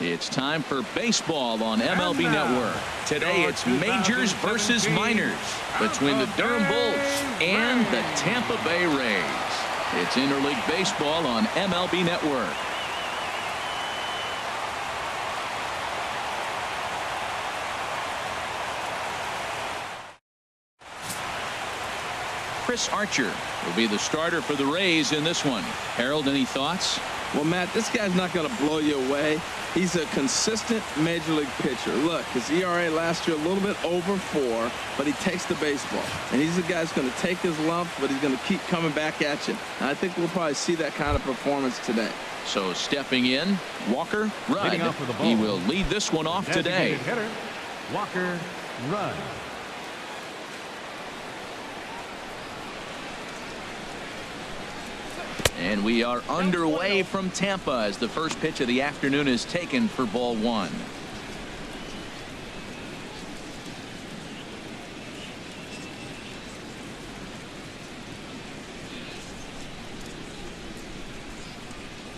It's time for baseball on MLB Network. Today it's majors versus minors between the Durham Bulls and the Tampa Bay Rays. It's interleague baseball on MLB Network. Chris Archer will be the starter for the Rays in this one. Harold, any thoughts? Well, Matt, this guy's not going to blow you away. He's a consistent major league pitcher. Look, his ERA last year a little bit over 4, but he takes the baseball. And he's a guy who's going to take his lumps, but he's going to keep coming back at you. And I think we'll probably see that kind of performance today. So stepping in, Walker Rudd. He will lead this one off today. Hitter, Walker Rudd. And we are underway from Tampa as the first pitch of the afternoon is taken for ball 1.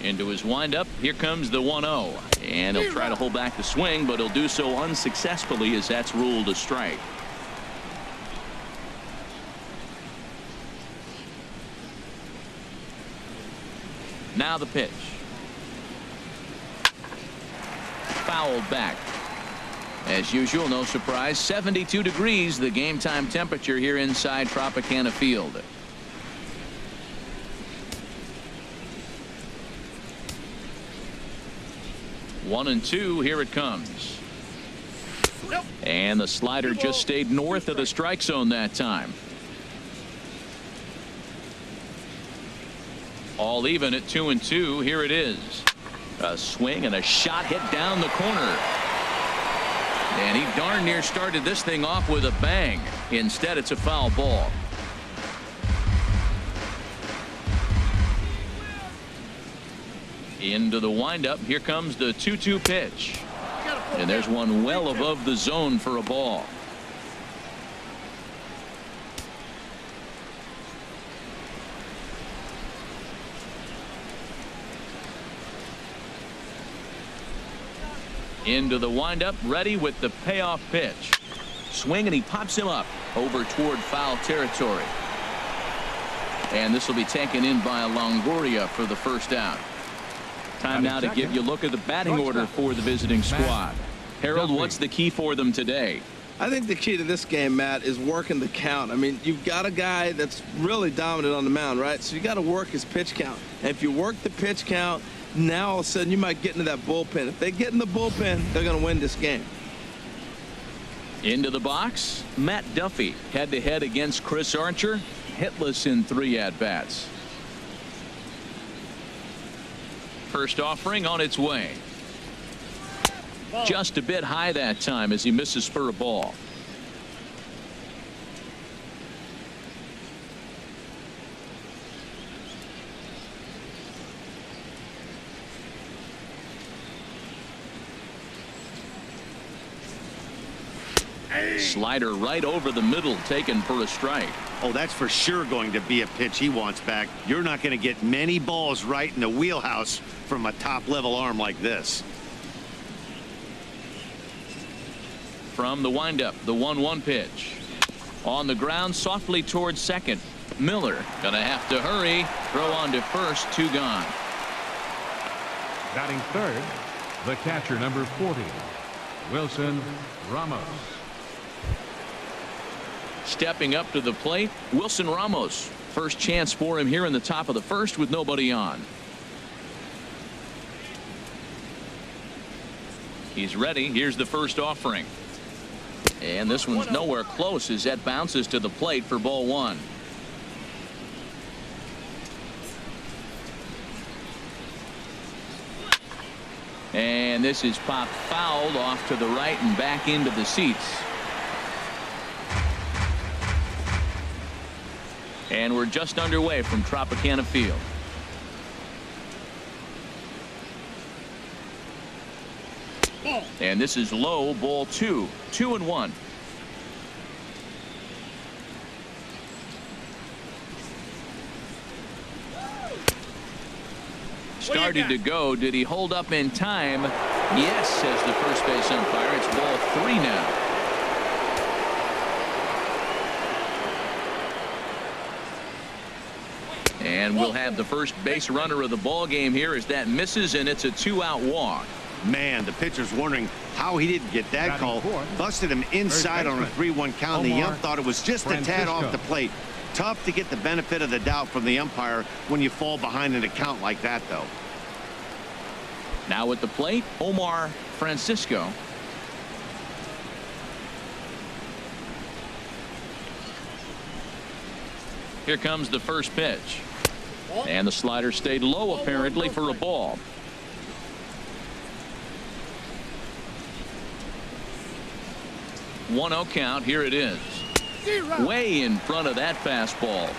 Into his windup. Here comes the 1-0. And he'll try to hold back the swing, but he'll do so unsuccessfully as that's ruled a strike. Now the pitch. Fouled back. As usual, no surprise, 72 degrees, the game time temperature here inside Tropicana Field. One and two, here it comes. And the slider just stayed north of the strike zone that time. All even at 2-2. Here it is. A swing and a shot hit down the corner. And he darn near started this thing off with a bang. Instead, it's a foul ball. Into the windup. Here comes the 2-2 pitch. And there's one well above the zone for a ball. Into the windup, ready with the payoff pitch. Swing, and he pops him up over toward foul territory. And this will be taken in by Longoria for the first out. Time now to give you a look at the batting order for the visiting squad. Harold, what's the key for them today? I think the key to this game, Matt, is working the count. I mean, you've got a guy that's really dominant on the mound, right? So you got to work his pitch count. And if you work the pitch count, now all of a sudden you might get into that bullpen. If they get in the bullpen, they're going to win this game. Into the box, Matt Duffy head-to-head against Chris Archer, hitless in 3 at-bats. First offering on its way. Just a bit high that time as he misses for a ball. Slider right over the middle, taken for a strike. Oh, that's for sure going to be a pitch he wants back. You're not going to get many balls right in the wheelhouse from a top-level arm like this. From the windup, the 1-1 pitch. On the ground, softly towards second. Miller gonna have to hurry. Throw on to first, 2 gone. Batting third, the catcher, number 40, Wilson Ramos. Stepping up to the plate, Wilson Ramos. First chance for him here in the top of the first with nobody on. He's ready. Here's the first offering. And this one's nowhere close as that bounces to the plate for ball 1. And this is popped fouled off to the right and back into the seats. And we're just underway from Tropicana Field. And this is low, ball 2. 2-1. Started to go. Did he hold up in time? Yes, says the first base umpire. It's ball 3 now. And we'll have the first base runner of the ball game here as that misses, and it's a 2-out walk. Man, the pitcher's wondering how he didn't get that call. Busted him inside on a 3-1 count. The ump thought it was just a tad off the plate. Tough to get the benefit of the doubt from the umpire when you fall behind in a count like that, though. Now at the plate, Omar Francisco. Here comes the first pitch. And the slider stayed low apparently for a ball. One-0 count. Here it is. Way in front of that fastball.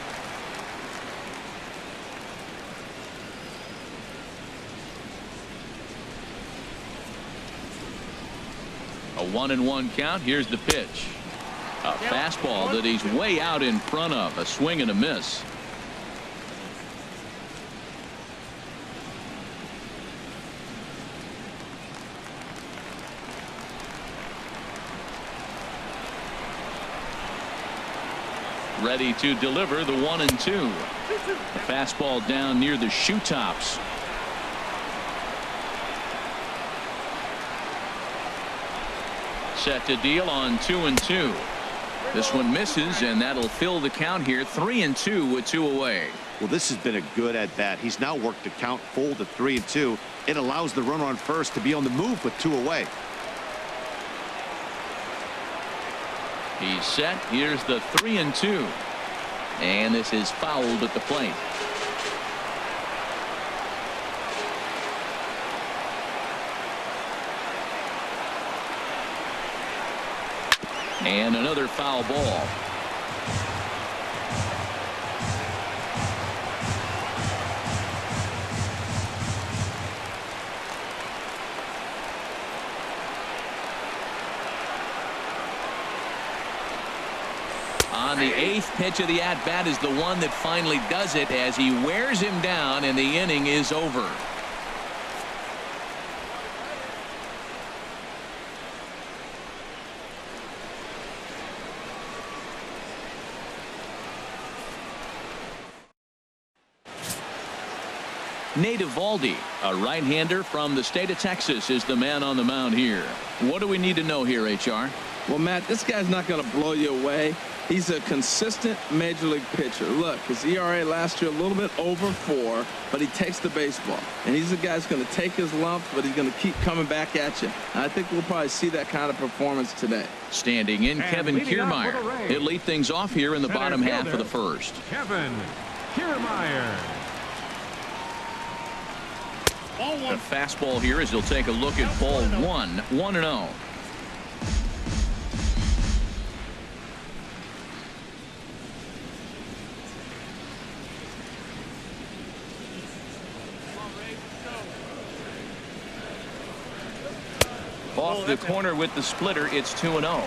A 1-1 count. Here's the pitch. A fastball that he's way out in front of. A swing and a miss. Ready to deliver the 1-2. A fastball down near the shoe tops. Set to deal on 2-2. This one misses, and that'll fill the count here. 3-2 with 2 away. Well, this has been a good at bat. He's now worked the count full to 3-2. It allows the runner on first to be on the move with 2 away. He's set. Here's the 3-2. And this is fouled at the plate. And another foul ball. On the 8th pitch of the at-bat is the one that finally does it as he wears him down, and the inning is over. Nate Eovaldi, a right-hander from the state of Texas, is the man on the mound here. What do we need to know here, HR? Well, Matt, this guy's not going to blow you away. He's a consistent major league pitcher. Look, his ERA last year a little bit over 4, but he takes the baseball. And he's a guy who's going to take his lumps, but he's going to keep coming back at you. And I think we'll probably see that kind of performance today. Standing in, Kevin Kiermaier. He'll lead things off here in the bottom half of the first. Kevin Kiermaier. The fastball here as he'll take a look at ball 1. 1-0. Off the corner with the splitter, it's 2-0.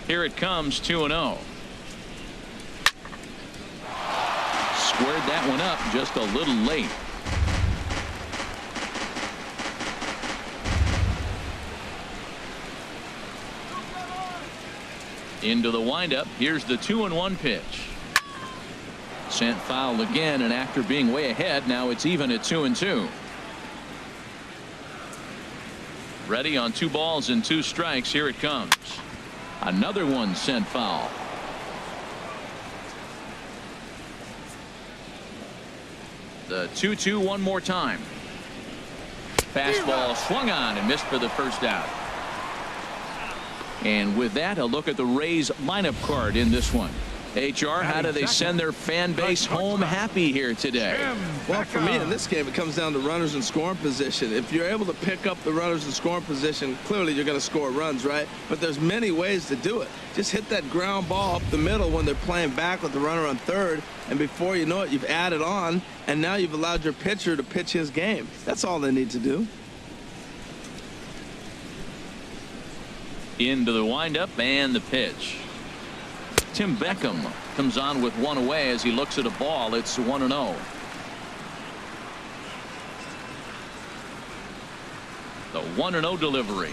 Here it comes, 2-0. Squared that one up just a little late. Into the windup. Here's the 2-1 pitch. Sent foul again, and after being way ahead, now it's even at 2-2. Ready on 2 balls and 2 strikes. Here it comes. Another one sent foul. The 2-2 one more time. Fastball swung on and missed for the first out. And with that, a look at the Rays lineup card in this one. HR, how do they send their fan base home happy here today? Well, for me in this game, it comes down to runners in scoring position. If you're able to pick up the runners in scoring position, clearly you're going to score runs, right? But there's many ways to do it. Just hit that ground ball up the middle when they're playing back with the runner on third, and before you know it, you've added on, and now you've allowed your pitcher to pitch his game. That's all they need to do. Into the windup and the pitch. Tim Beckham comes on with one away as he looks at a ball. It's 1-0. The 1-0 delivery.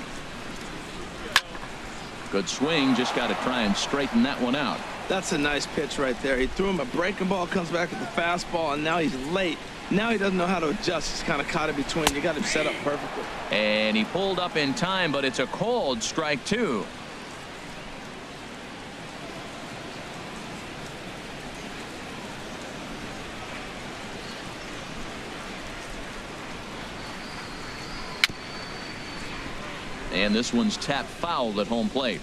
Good swing. Just got to try and straighten that one out. That's a nice pitch right there. He threw him a breaking ball, comes back with the fastball, and now he's late. Now he doesn't know how to adjust. He's kind of caught in between. You got him set up perfectly. And he pulled up in time, but it's a called strike 2. And this one's tapped foul at home plate.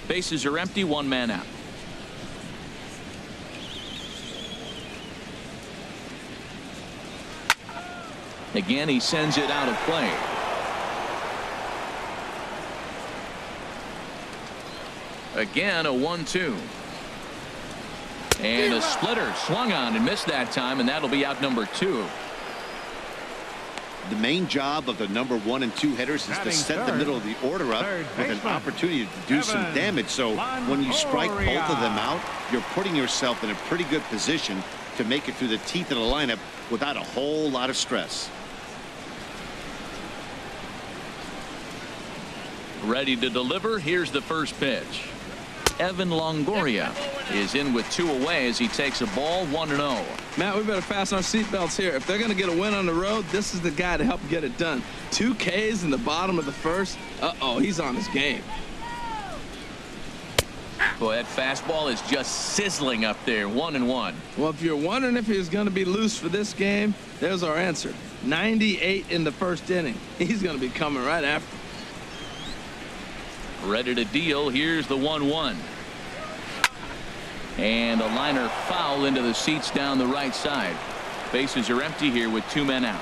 Bases are empty, one man out. Again, he sends it out of play. Again, a 1-2. And a splitter swung on and missed that time, and that'll be out number 2. The main job of the number 1 and 2 hitters is to set the middle of the order up with an opportunity to do some damage. So when you strike both of them out, you're putting yourself in a pretty good position to make it through the teeth of the lineup without a whole lot of stress. Ready to deliver. Here's the first pitch. Evan Longoria is in with 2 away as he takes a ball. 1-0. Matt, we better fasten our seatbelts here. If they're going to get a win on the road, this is the guy to help get it done. 2 Ks in the bottom of the first. Uh-oh, he's on his game. Boy, that fastball is just sizzling up there. 1-1. Well, if you're wondering if he was going to be loose for this game, there's our answer. 98 in the first inning. He's going to be coming right after. Ready to deal. Here's the 1-1. And a liner foul into the seats down the right side. Bases are empty here with 2 men out.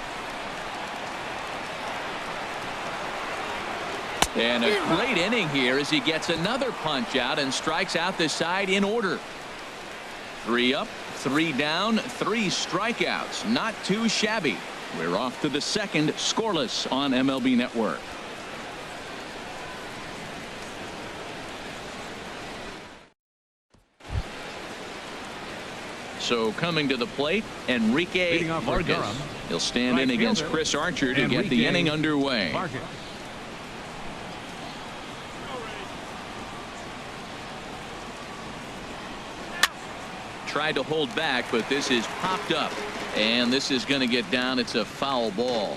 And a great inning here as he gets another punch out and strikes out the side in order. 3 up, 3 down, 3 strikeouts. Not too shabby. We're off to the second, scoreless on MLB Network. So coming to the plate, Enrique Vargas. Durham, He'll stand in against Chris Archer to get the inning underway. Vargas. Tried to hold back, but this is popped up. And this is going to get down. It's a foul ball.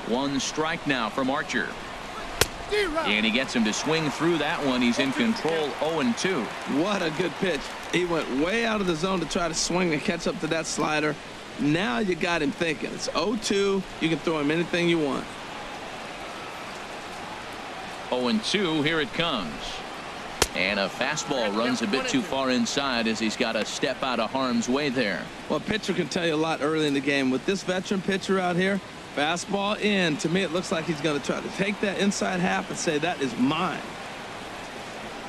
One strike now from Archer. And he gets him to swing through that one. He's in control. 0-2. What a good pitch. He went way out of the zone to try to swing and catch up to that slider. Now you got him thinking. It's 0-2. You can throw him anything you want. 0-2. Here it comes. And a fastball runs a bit too far inside as he's got to step out of harm's way there. Well, a pitcher can tell you a lot early in the game. With this veteran pitcher out here, fastball in. To me, it looks like he's going to try to take that inside half and say, that is mine.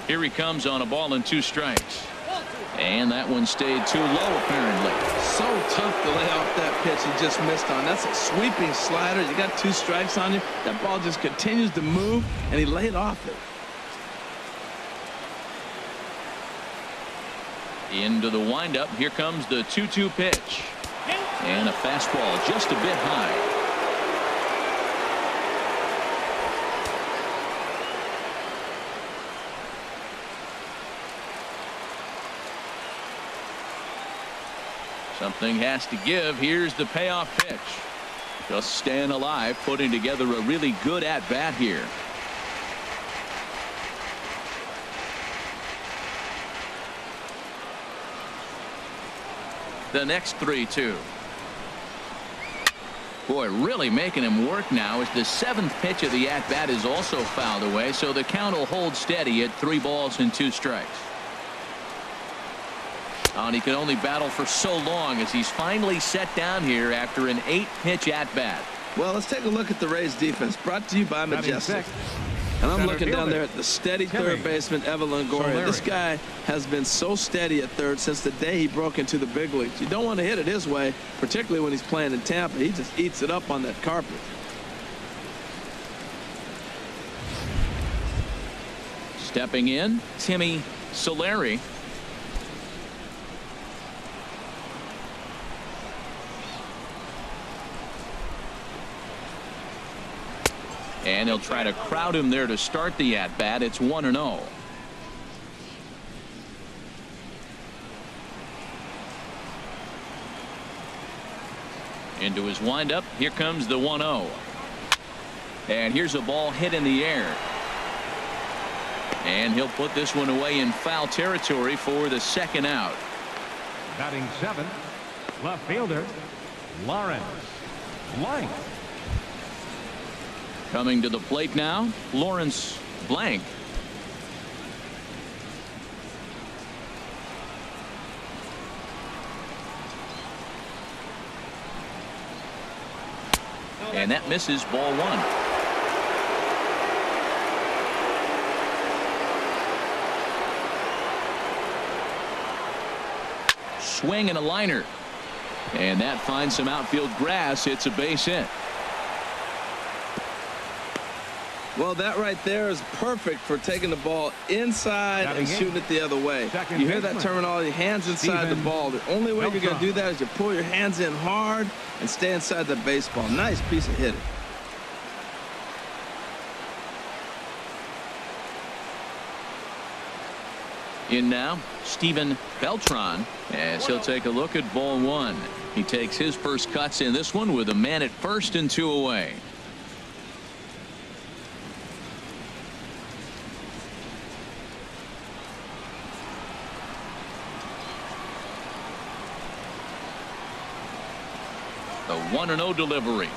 Here he comes on a ball and 2 strikes. And that one stayed too low, apparently. So tough to lay off that pitch he just missed on. That's a sweeping slider. You got 2 strikes on you. That ball just continues to move, and he laid off it. Into the windup. Here comes the 2-2 pitch. And a fastball just a bit high. Something has to give. Here's the payoff pitch. Just staying alive, putting together a really good at-bat here. The next 3-2. Boy, really making him work now as the 7th pitch of the at-bat is also fouled away, so the count will hold steady at 3 balls and 2 strikes. And he can only battle for so long as he's finally set down here after an 8-pitch at-bat. Well, let's take a look at the Rays defense, brought to you by Majestic. And I'm Center looking down fielder, there at the steady Timmy third baseman, Evan Longoria. This Solari. guy has been so steady at third since the day he broke into the big leagues. You don't want to hit it his way, particularly when he's playing in Tampa. He just eats it up on that carpet. Stepping in, Timmy Solari. And he'll try to crowd him there to start the at-bat. It's 1-0. Into his windup. Here comes the 1-0. And here's a ball hit in the air. And he'll put this one away in foul territory for the second out. Batting 7th, left fielder, Lawrence Blank. Coming to the plate now, Lawrence Blank. And that misses, ball 1. Swing and a liner. And that finds some outfield grass. It's a base hit. Well, that right there is perfect for taking the ball inside and shooting it the other way. You hear that terminology, hands inside the ball. The only way you're going to do that is you pull your hands in hard and stay inside the baseball. Nice piece of hitting. In now, Steven Beltran, as he'll take a look at ball 1. He takes his first cuts in this one with a man at first and 2 away. The 1-0 delivery.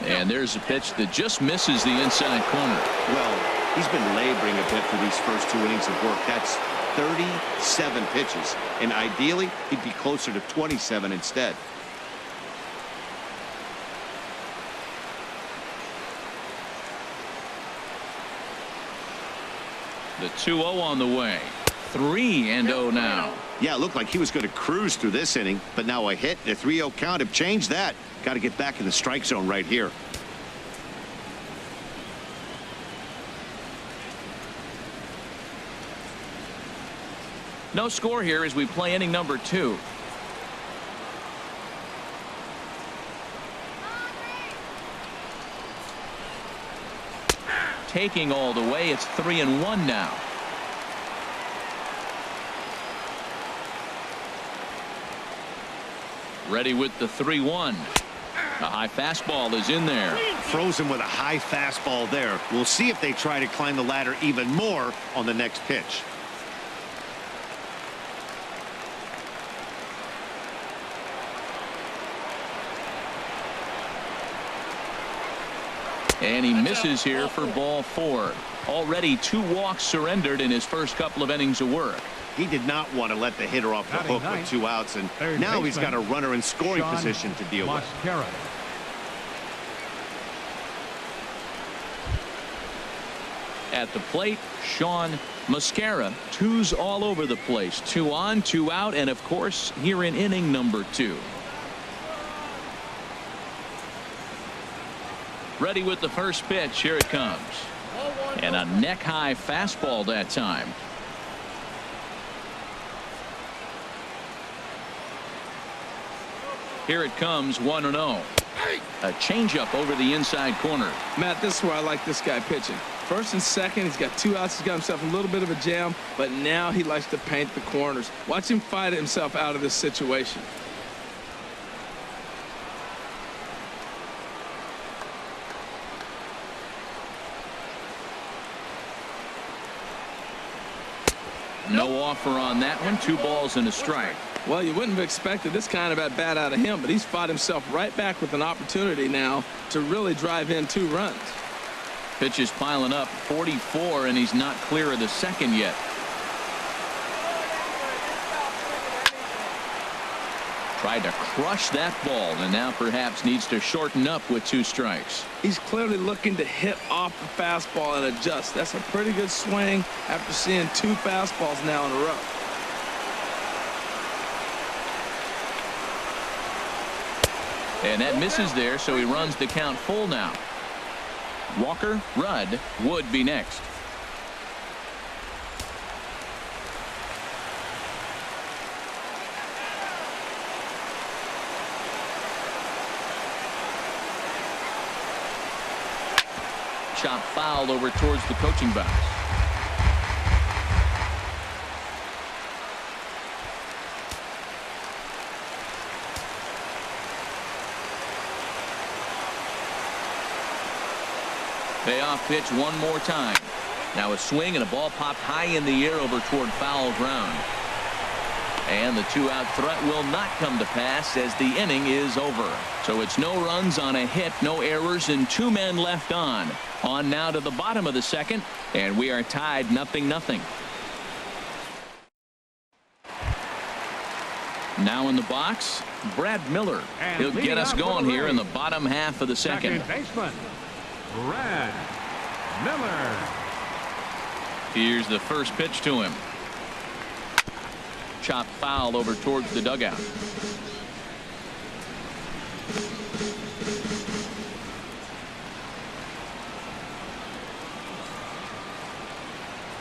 And there's a pitch that just misses the inside corner. Well, he's been laboring a bit for these first 2 innings of work. That's 37 pitches, and ideally he'd be closer to 27 instead. The 2-0 on the way. 3-0 now. Yeah, it looked like he was going to cruise through this inning, but now a hit and a 3-0 count have changed that. Got to get back in the strike zone right here. No score here as we play inning number 2. Taking all the way. It's 3-1 now. Ready with the 3-1. A high fastball is in there. Frozen with a high fastball there. We'll see if they try to climb the ladder even more on the next pitch. And he misses here for ball 4. Already 2 walks surrendered in his first couple of innings of work. He did not want to let the hitter off the hook with 2 outs, and now he's got a runner in scoring position to deal with. At the plate, Sean Mascara. 2s all over the place. 2 on, 2 out, and of course here in inning number 2. Ready with the first pitch. Here it comes. And a neck-high fastball that time. Here it comes, 1-0. A changeup over the inside corner. Matt, this is where I like this guy pitching. First and second, he's got 2 outs. He's got himself a little bit of a jam, but now he likes to paint the corners. Watch him fight himself out of this situation. No offer on that one. 2 balls and a strike. Well, you wouldn't have expected this kind of at bat out of him, but he's fought himself right back with an opportunity now to really drive in 2 runs. Pitches piling up, 44, and he's not clear of the second yet. Tried to crush that ball, and now perhaps needs to shorten up with 2 strikes. He's clearly looking to hit off the fastball and adjust. That's a pretty good swing after seeing 2 fastballs now in a row. And that misses there, so he runs the count full now. Walker Rudd would be next. Chop foul over towards the coaching box. Payoff pitch one more time. Now a swing and a ball popped high in the air over toward foul ground. And the 2-out threat will not come to pass as the inning is over. So it's no runs on a hit, no errors, and 2 men left on. On now to the bottom of the second, and we are tied 0-0. Now in the box, Brad Miller. He'll get us going here in the bottom half of the second. Baseman, Brad Miller. Here's the first pitch to him. Chop foul over towards the dugout.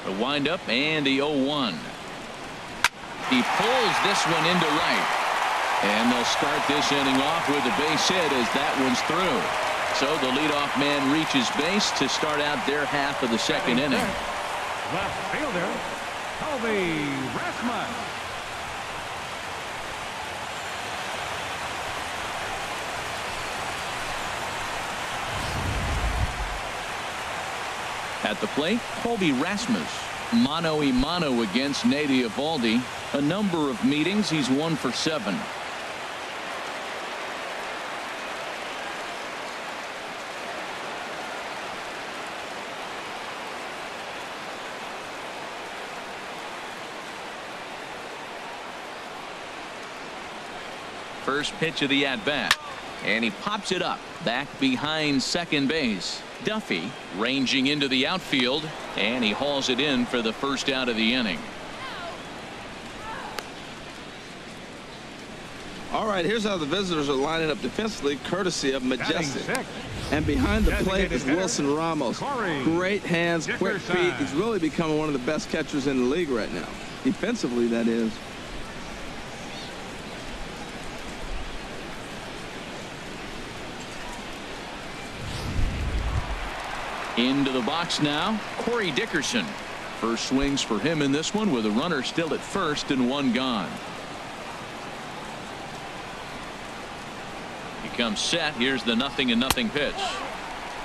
The windup and the 0-1. He pulls this one into right. And they'll start this inning off with a base hit as that one's through. So the leadoff man reaches base to start out their half of the second inning. Left fielder, Toby Rasmus. At the plate, Colby Rasmus. Mano-a-mano against Nate Eovaldi. A number of meetings, he's 1 for 7. First pitch of the at-bat. And he pops it up back behind second base. Duffy ranging into the outfield, and he hauls it in for the first out of the inning. All right, here's how the visitors are lining up defensively, courtesy of Majestic. And behind the plate is Wilson Ramos. Great hands, quick feet. He's really becoming one of the best catchers in the league right now. Defensively, that is. Into the box now, Corey Dickerson. First swings for him in this one with a runner still at first and 1 gone. He comes set. Here's the 0-0 pitch.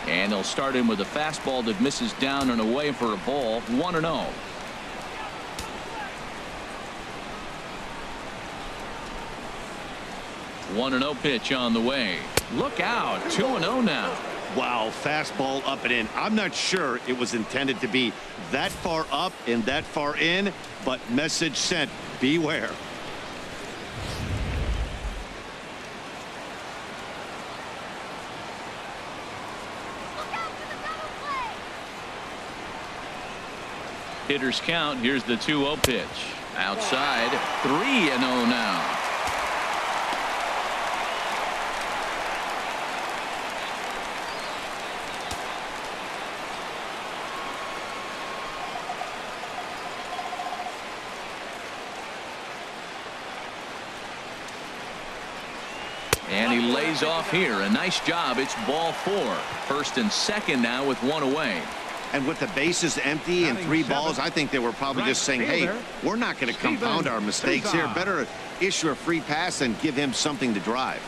And they'll start him with a fastball that misses down and away for a ball. 1-0. One 1-0 pitch on the way. Look out. 2-0 now. Wow, fastball up and in. I'm not sure it was intended to be that far up and that far in, but message sent. Beware. Hitters count. Here's the 2-0 pitch. Outside. 3-0 now. And he lays off here. A nice job. It's ball 4. First and second now with 1 away. And with the bases empty and 3 balls, I think they were probably just saying, hey, we're not going to compound our mistakes here. Better issue a free pass and give him something to drive.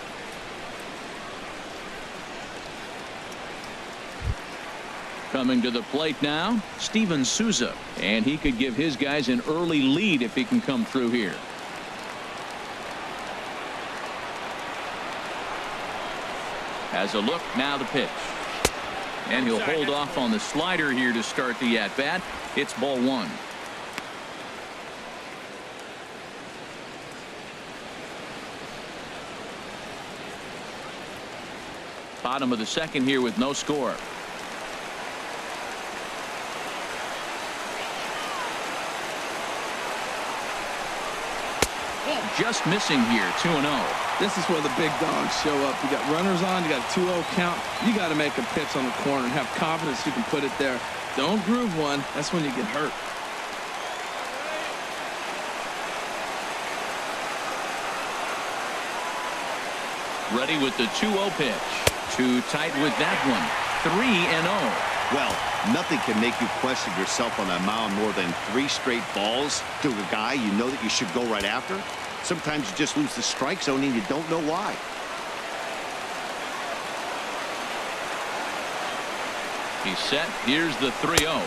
Coming to the plate now, Steven Souza. And he could give his guys an early lead if he can come through here. Has a look, now the pitch. And he'll hold off on the slider here to start the at-bat. It's ball 1. Bottom of the second here with no score. Just missing here, 2-0. This is where the big dogs show up. You got runners on, you got a 2-0 count. You got to make a pitch on the corner and have confidence you can put it there. Don't groove one. That's when you get hurt. Ready with the 2-0 pitch. Too tight with that one. 3-0. Well, nothing can make you question yourself on that mound more than 3 straight balls to a guy you know that you should go right after. Sometimes you just lose the strike zone and you don't know why. He's set. Here's the 3-0.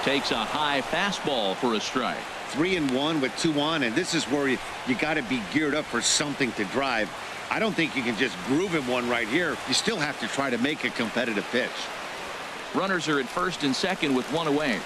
Takes a high fastball for a strike. 3-1 with 2 on, and this is where you got to be geared up for something to drive. I don't think you can just groove him one right here. You still have to try to make a competitive pitch. Runners are at first and second with 1 away.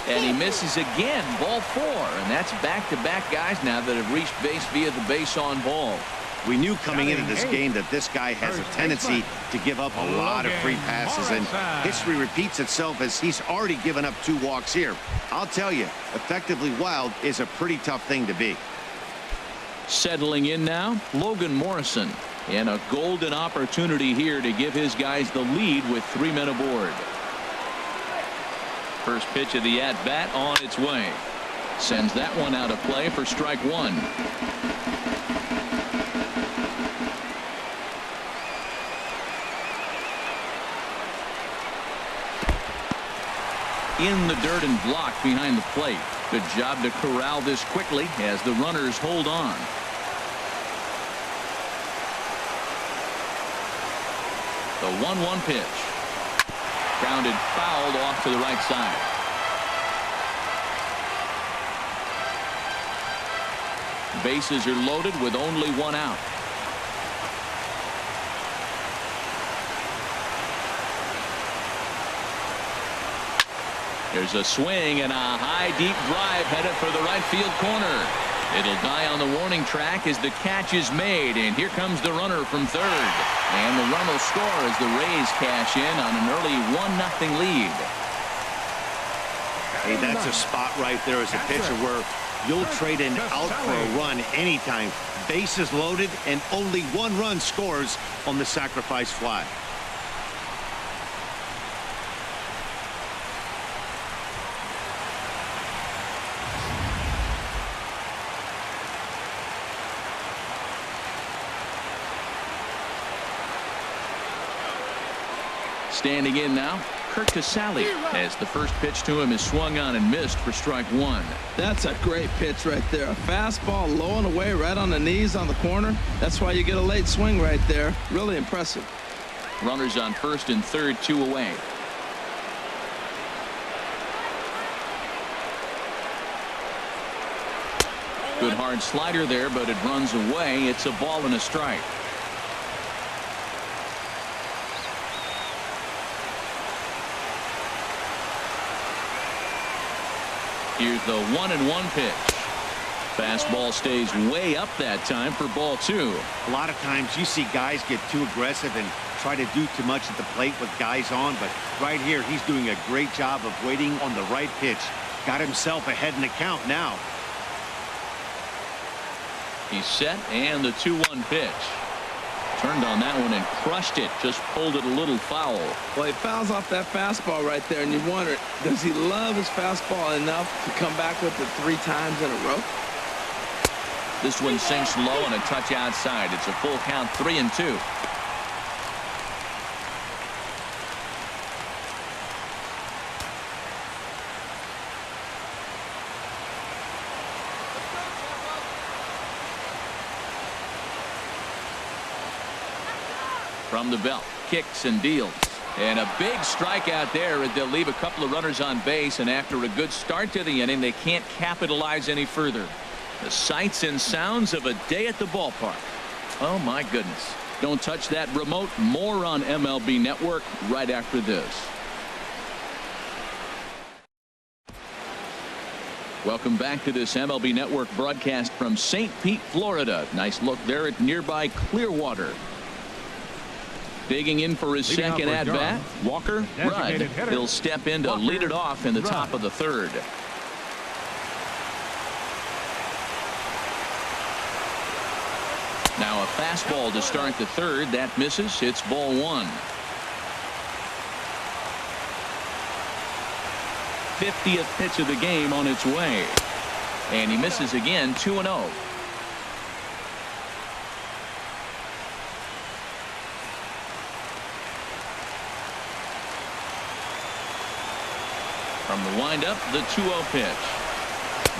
And he misses again. Ball 4. And that's back-to-back guys now that have reached base via the base on ball. We knew coming into this game that this guy has a tendency to give up a lot of free passes, and history repeats itself as he's already given up 2 walks here. I'll tell you, effectively wild is a pretty tough thing to be. Settling in now, Logan Morrison. And a golden opportunity here to give his guys the lead with 3 men aboard. First pitch of the at-bat on its way. Sends that one out of play for strike 1. In the dirt and blocked behind the plate. Good job to corral this quickly as the runners hold on. The 1-1 pitch. Grounded fouled off to the right side. Bases are loaded with only 1 out. There's a swing and a high deep drive headed for the right field corner. It'll die on the warning track as the catch is made, and here comes the runner from third. And the run will score as the Rays cash in on an early 1-0 lead. Hey, that's a spot right there as a pitcher where you'll trade an out for a run anytime. Bases loaded and only 1 run scores on the sacrifice fly. Standing in now, Kurt Casale, as the first pitch to him is swung on and missed for strike 1. That's a great pitch right there. A fastball low and away right on the knees on the corner. That's why you get a late swing right there. Really impressive. Runners on first and third, 2 away. Good hard slider there, but it runs away. It's a ball and a strike. Here's the 1-1 pitch. Fastball stays way up that time for ball 2. A lot of times you see guys get too aggressive and try to do too much at the plate with guys on, but right here he's doing a great job of waiting on the right pitch. Got himself ahead in the count now. He's set, and the 2-1 pitch. Turned on that one and crushed it. Just pulled it a little foul. Well, he fouls off that fastball right there, and you wonder, does he love his fastball enough to come back with it 3 times in a row? This one sinks low and a touch outside. It's a full count, 3-2. From the belt, kicks and deals. And a big strikeout there. They'll leave a couple of runners on base, and after a good start to the inning, they can't capitalize any further. The sights and sounds of a day at the ballpark. Oh, my goodness. Don't touch that remote. More on MLB Network right after this. Welcome back to this MLB Network broadcast from St. Pete, Florida. Nice look there at nearby Clearwater. Digging in for his second at-bat, Walker Rudd. He'll step in to lead it off in the top of the third. Now a fastball to start the third. That misses. It's ball one. 50th pitch of the game on its way. And he misses again. 2-0. From the windup, the 2-0 pitch.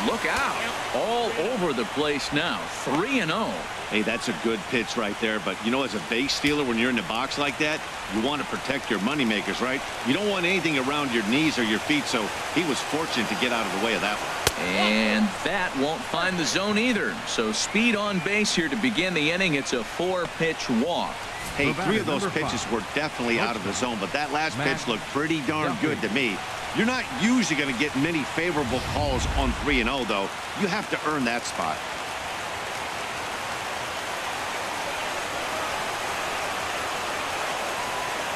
Look out. All over the place now. 3-0. Hey, that's a good pitch right there. But, you know, as a base stealer, when you're in the box like that, you want to protect your moneymakers, right? You don't want anything around your knees or your feet, so he was fortunate to get out of the way of that one. And that won't find the zone either. So speed on base here to begin the inning. It's a 4-pitch walk. Hey, 3 of those pitches were definitely out of the zone, but that last pitch looked pretty darn good to me. You're not usually going to get many favorable calls on 3-0, though. You have to earn that spot.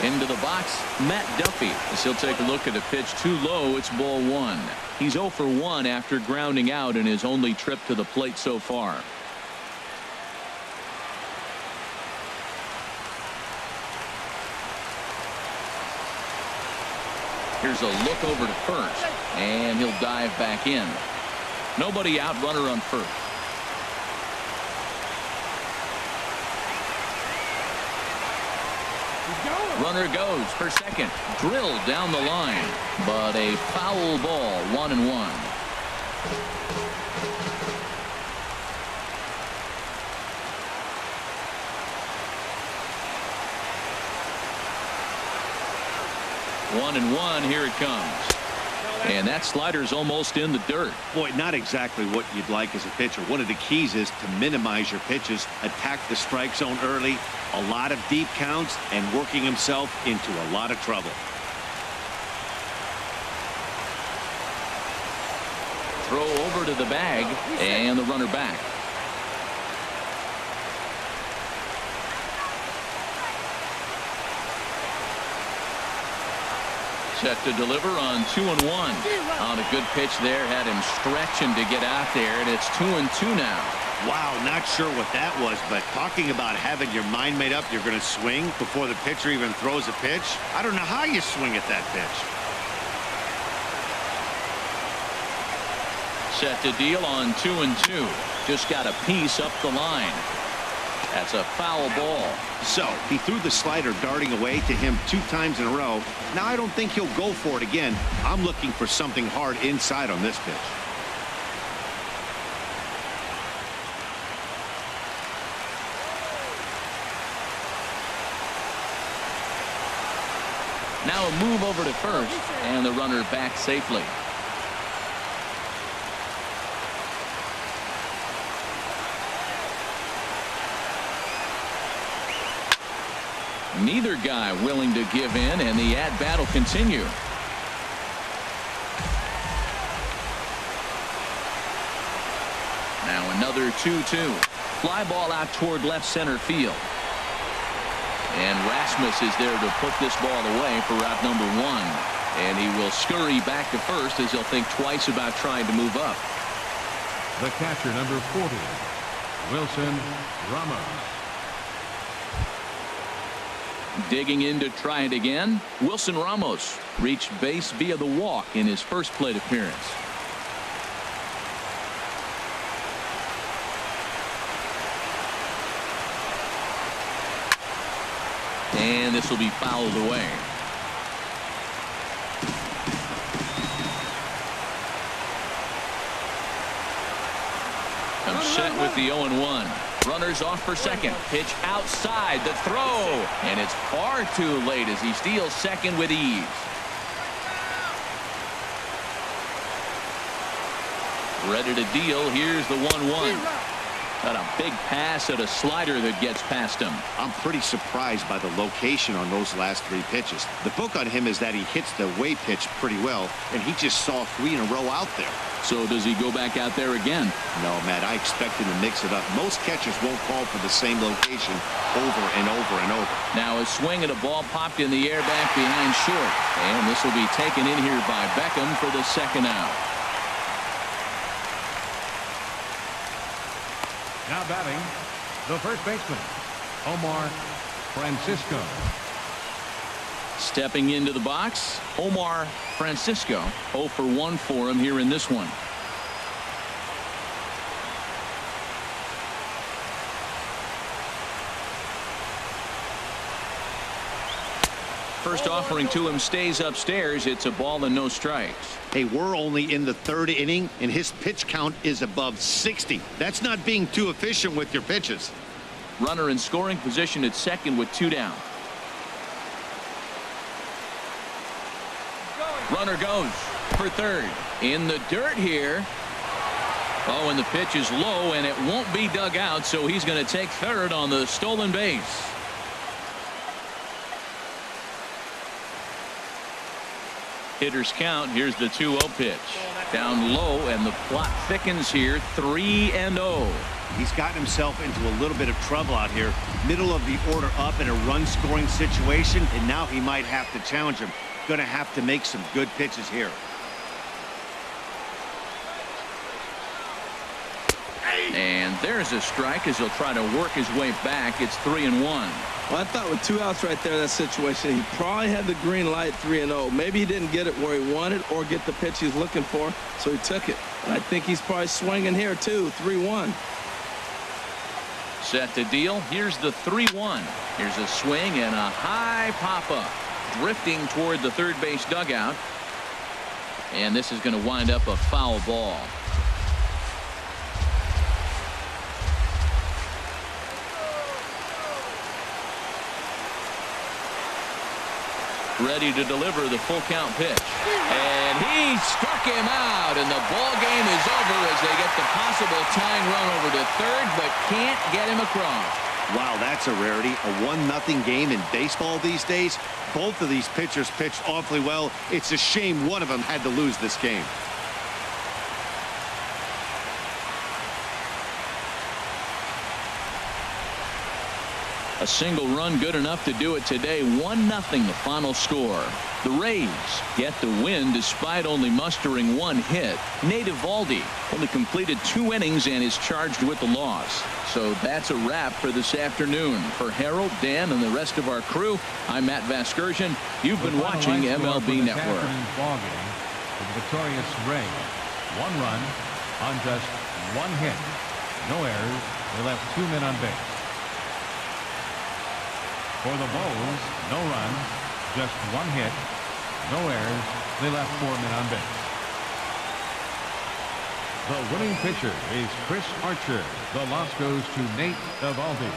Into the box, Matt Duffy, as he'll take a look at a pitch too low. It's ball one. He's 0 for 1 after grounding out in his only trip to the plate so far. Here's a look over to first, and he'll dive back in. Nobody out, runner on first. Runner goes for second. Drilled down the line, but a foul ball. 1-1. One and one. Here it comes. And that slider's almost in the dirt. Boy, not exactly what you'd like as a pitcher. One of the keys is to minimize your pitches, attack the strike zone early, a lot of deep counts, and working himself into a lot of trouble. Throw over to the bag, and the runner back. Set to deliver on 2-1. On a good pitch there, had him stretching to get out there, and it's 2-2 now. Wow, not sure what that was, but talking about having your mind made up you're going to swing before the pitcher even throws a pitch. I don't know how you swing at that pitch. Set to deal on 2-2. Just got a piece up the line. That's a foul ball. So he threw the slider darting away to him 2 times in a row. Now I don't think he'll go for it again. I'm looking for something hard inside on this pitch. Now a move over to first, and the runner back safely. Neither guy willing to give in, and the at-bat will continue. Now another 2-2. Fly ball out toward left center field. And Rasmus is there to put this ball away for out number 1. And he will scurry back to first as he'll think twice about trying to move up. The catcher, number 40, Wilson Ramos. Digging in to try it again. Wilson Ramos reached base via the walk in his first plate appearance. And this will be fouled away. Comes set with the 0-1. Runners off for second. Pitch outside. The throw. And it's far too late as he steals second with ease. Ready to deal. Here's the 1-1. Got a big pass at a slider that gets past him. I'm pretty surprised by the location on those last 3 pitches. The book on him is that he hits the away pitch pretty well, and he just saw 3 in a row out there. So does he go back out there again? No, Matt, I expect him to mix it up. Most catchers won't call for the same location over and over and over. Now a swing at a ball popped in the air back behind short. And this will be taken in here by Beckham for the 2nd out. Now batting, the first baseman, Omar Francisco. Stepping into the box, Omar Francisco. 0 for 1 for him here in this one. First offering to him stays upstairs. It's a ball and no strikes. Hey, we're only in the 3rd inning, and his pitch count is above 60. That's not being too efficient with your pitches. Runner in scoring position at second with 2 down. Runner goes for third. In the dirt here. Oh, and the pitch is low, and it won't be dug out, so he's going to take third on the stolen base. Hitters count. Here's the 2-0 pitch. Down low, and the plot thickens here. 3-0. He's gotten himself into a little bit of trouble out here. Middle of the order up in a run-scoring situation, and now he might have to challenge him. Going to have to make some good pitches here. And there's a strike as he'll try to work his way back. It's 3-1. Well, I thought with 2 outs right there, that situation, he probably had the green light 3-0. Maybe he didn't get it where he wanted or get the pitch he's looking for, so he took it. And I think he's probably swinging here, too. 3-1. Set to deal. Here's the 3-1. Here's a swing and a high pop-up. Drifting toward the third base dugout. And this is going to wind up a foul ball. Ready to deliver the full count pitch. And he struck him out, and the ball game is over as they get the possible tying run over to third, but can't get him across. Wow, that's a rarity. A 1-0 game in baseball these days. Both of these pitchers pitched awfully well. It's a shame one of them had to lose this game. A single run good enough to do it today. 1-0 the final score. The Rays get the win despite only mustering 1 hit. Nate Eovaldi only completed 2 innings and is charged with the loss. So that's a wrap for this afternoon. For Harold, Dan, and the rest of our crew, I'm Matt Vasgersian. You've been watching MLB Network. Ball game for the victorious Rays. 1 run on just 1 hit. No errors. They left 2 men on base. For the Bulls, no runs, just 1 hit, no errors. They left 4 men on base. The winning pitcher is Chris Archer. The loss goes to Nate Eovaldi.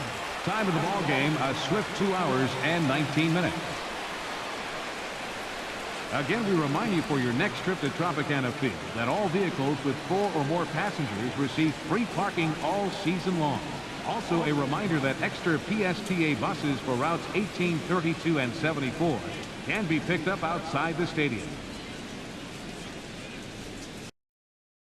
Time of the ball game, a swift 2 hours and 19 minutes. Again, we remind you for your next trip to Tropicana Field that all vehicles with 4 or more passengers receive free parking all season long. Also, a reminder that extra PSTA buses for routes 18, 32, and 74 can be picked up outside the stadium.